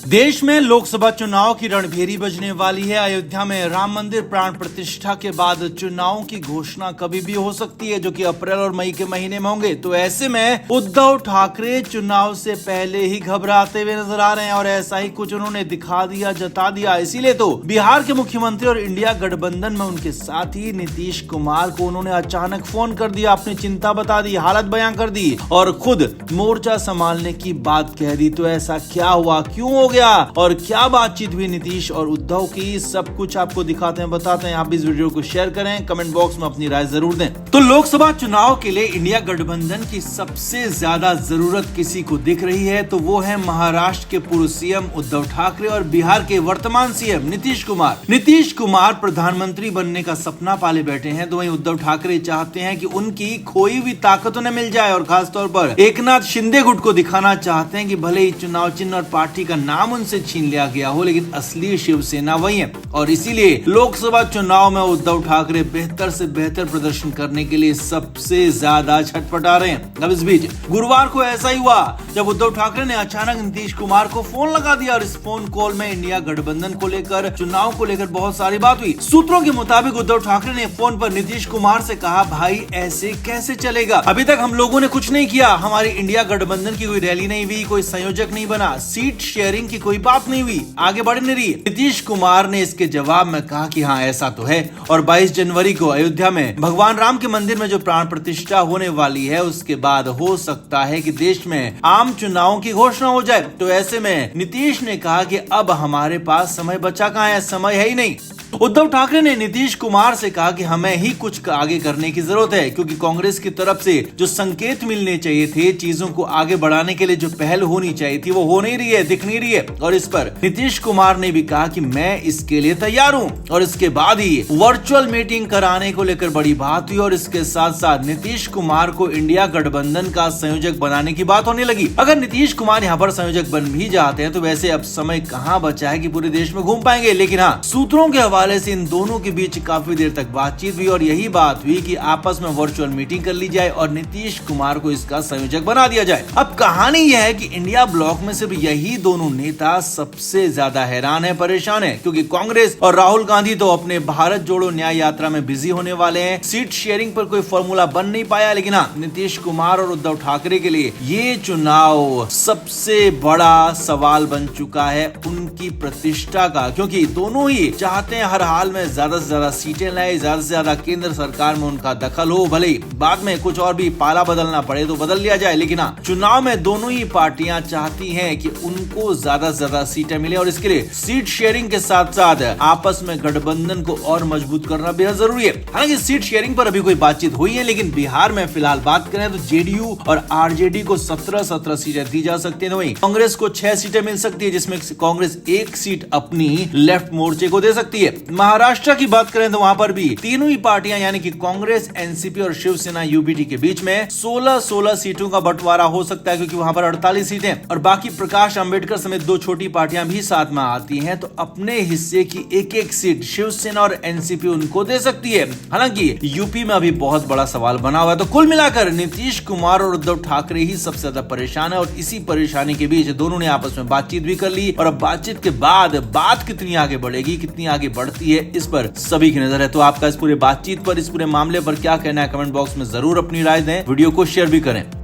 देश में लोकसभा चुनाव की रणभेरी बजने वाली है। अयोध्या में राम मंदिर प्राण प्रतिष्ठा के बाद चुनावों की घोषणा कभी भी हो सकती है, जो कि अप्रैल और मई के महीने में होंगे। तो ऐसे में उद्धव ठाकरे चुनाव से पहले ही घबराते हुए नजर आ रहे हैं और ऐसा ही कुछ उन्होंने दिखा दिया, जता दिया। इसीलिए तो बिहार के मुख्यमंत्री और इंडिया गठबंधन में उनके साथी नीतीश कुमार को उन्होंने अचानक फोन कर दिया, अपनी चिंता बता दी, हालत बयां कर दी और खुद मोर्चा संभालने की बात कह दी। तो ऐसा क्या हुआ, क्यों हो गया और क्या बातचीत हुई नीतीश और उद्धव की, सब कुछ आपको दिखाते हैं, बताते हैं। आप इस वीडियो को शेयर करें, कमेंट बॉक्स में अपनी राय जरूर दें। तो लोकसभा चुनाव के लिए इंडिया गठबंधन की सबसे ज्यादा जरूरत किसी को दिख रही है तो वो है महाराष्ट्र के पूर्व सीएम उद्धव ठाकरे और बिहार के वर्तमान सीएम नीतीश कुमार। नीतीश कुमार प्रधानमंत्री बनने का सपना पाले बैठे हैं, तो वहीं उद्धव ठाकरे चाहते हैं कि उनकी खोई हुई ताकत उन्हें मिल जाए और खासतौर पर एकनाथ शिंदे गुट को दिखाना चाहते हैं कि भले ही चुनाव चिन्ह और पार्टी का नाम उनसे छीन लिया गया हो, लेकिन असली शिवसेना वही है। और इसीलिए लोकसभा चुनाव में उद्धव ठाकरे बेहतर से बेहतर प्रदर्शन करने के लिए सबसे ज्यादा छटपटा रहे हैं। अब इस बीच गुरुवार को ऐसा ही हुआ जब उद्धव ठाकरे ने अचानक नीतीश कुमार को फोन लगा दिया और इस फोन कॉल में इंडिया गठबंधन को लेकर, चुनाव को लेकर बहुत सारी बात हुई। सूत्रों के मुताबिक उद्धव ठाकरे ने फोन पर नीतीश कुमार से कहा, भाई ऐसे कैसे चलेगा, अभी तक हम लोगों ने कुछ नहीं किया, हमारी इंडिया गठबंधन की कोई रैली नहीं हुई, कोई संयोजक नहीं बना, सीट शेयरिंग की कोई बात नहीं हुई, आगे बढ़ नहीं रही। नीतीश कुमार ने इसके जवाब में कहा कि हाँ ऐसा तो है और 22 जनवरी को अयोध्या में भगवान राम के मंदिर में जो प्राण प्रतिष्ठा होने वाली है उसके बाद हो सकता है कि देश में आम चुनावों की घोषणा हो जाए। तो ऐसे में नीतीश ने कहा कि अब हमारे पास समय बचा कहाँ है, समय है ही नहीं। उद्धव ठाकरे ने नीतीश कुमार से कहा कि हमें ही कुछ आगे करने की जरूरत है, क्योंकि कांग्रेस की तरफ से जो संकेत मिलने चाहिए थे, चीजों को आगे बढ़ाने के लिए जो पहल होनी चाहिए थी वो हो नहीं रही है, दिख नहीं रही है। और इस पर नीतीश कुमार ने भी कहा कि मैं इसके लिए तैयार हूं। और इसके बाद ही वर्चुअल मीटिंग कराने को लेकर बड़ी बात हुई और इसके साथ साथ नीतीश कुमार को इंडिया गठबंधन का संयोजक बनाने की बात होने लगी। अगर नीतीश कुमार यहाँ पर संयोजक बन भी जाते हैं तो वैसे अब समय कहाँ बचा है कि पूरे देश में घूम पाएंगे। लेकिन हाँ, सूत्रों के हवाले से इन दोनों के बीच काफी देर तक बातचीत हुई और यही बात हुई कि आपस में वर्चुअल मीटिंग कर ली जाए और नीतीश कुमार को इसका संयोजक बना दिया जाए। अब कहानी यह है कि इंडिया ब्लॉक में सिर्फ यही दोनों नेता सबसे ज्यादा हैरान है, परेशान है, क्योंकि कांग्रेस और राहुल गांधी तो अपने भारत जोड़ो न्याय यात्रा में बिजी होने वाले हैं। सीट शेयरिंग पर कोई फॉर्मूला बन नहीं पाया, लेकिन हाँ, नीतीश कुमार और उद्धव ठाकरे के लिए ये चुनाव सबसे बड़ा सवाल बन चुका है उनकी प्रतिष्ठा का, क्योंकि दोनों ही चाहते हैं हर हाल में ज्यादा से ज्यादा सीटें लाए, ज्यादा से ज्यादा केंद्र सरकार में उनका दखल हो, भले ही बाद में कुछ और भी पाला बदलना पड़े तो बदल लिया जाए। लेकिन हाँ, चुनाव में दोनों ही पार्टियां चाहती हैं कि उनको ज्यादा से ज्यादा सीटें मिले और इसके लिए सीट शेयरिंग के साथ साथ आपस में गठबंधन को और मजबूत करना बेहद जरूरी है। हालांकि सीट शेयरिंग पर अभी कोई बातचीत हुई है, लेकिन बिहार में फिलहाल बात करें तो जेडीयू और आरजेडी को 17 सीटें दी जा सकती है, वहीं कांग्रेस को 6 सीटें मिल सकती है, जिसमें कांग्रेस 1 सीट अपनी लेफ्ट मोर्चे को दे सकती है। महाराष्ट्र की बात करें तो वहां पर भी तीनों ही पार्टियां यानी कि कांग्रेस, एनसीपी और शिवसेना यूबीटी के बीच में 16 सीटों का बंटवारा हो सकता है, क्योंकि वहां पर 48 सीटें और बाकी प्रकाश अंबेडकर समेत 2 छोटी पार्टियां भी साथ में आती हैं, तो अपने हिस्से की एक सीट शिवसेना और एनसीपी उनको दे सकती है। हालांकि यूपी में अभी बहुत बड़ा सवाल बना हुआ है। तो कुल मिलाकर नीतीश कुमार और उद्धव ठाकरे ही सबसे ज्यादा परेशान है और इसी परेशानी के बीच दोनों ने आपस में बातचीत भी कर ली और अब बातचीत के बाद बात कितनी आगे बढ़ेगी, कितनी आगे बढ़ती है, इस पर सभी की नजर है। तो आपका इस पूरे बातचीत पर, इस पूरे मामले पर क्या कहना है, कमेंट बॉक्स में जरूर अपनी राय दें, वीडियो को शेयर भी करें।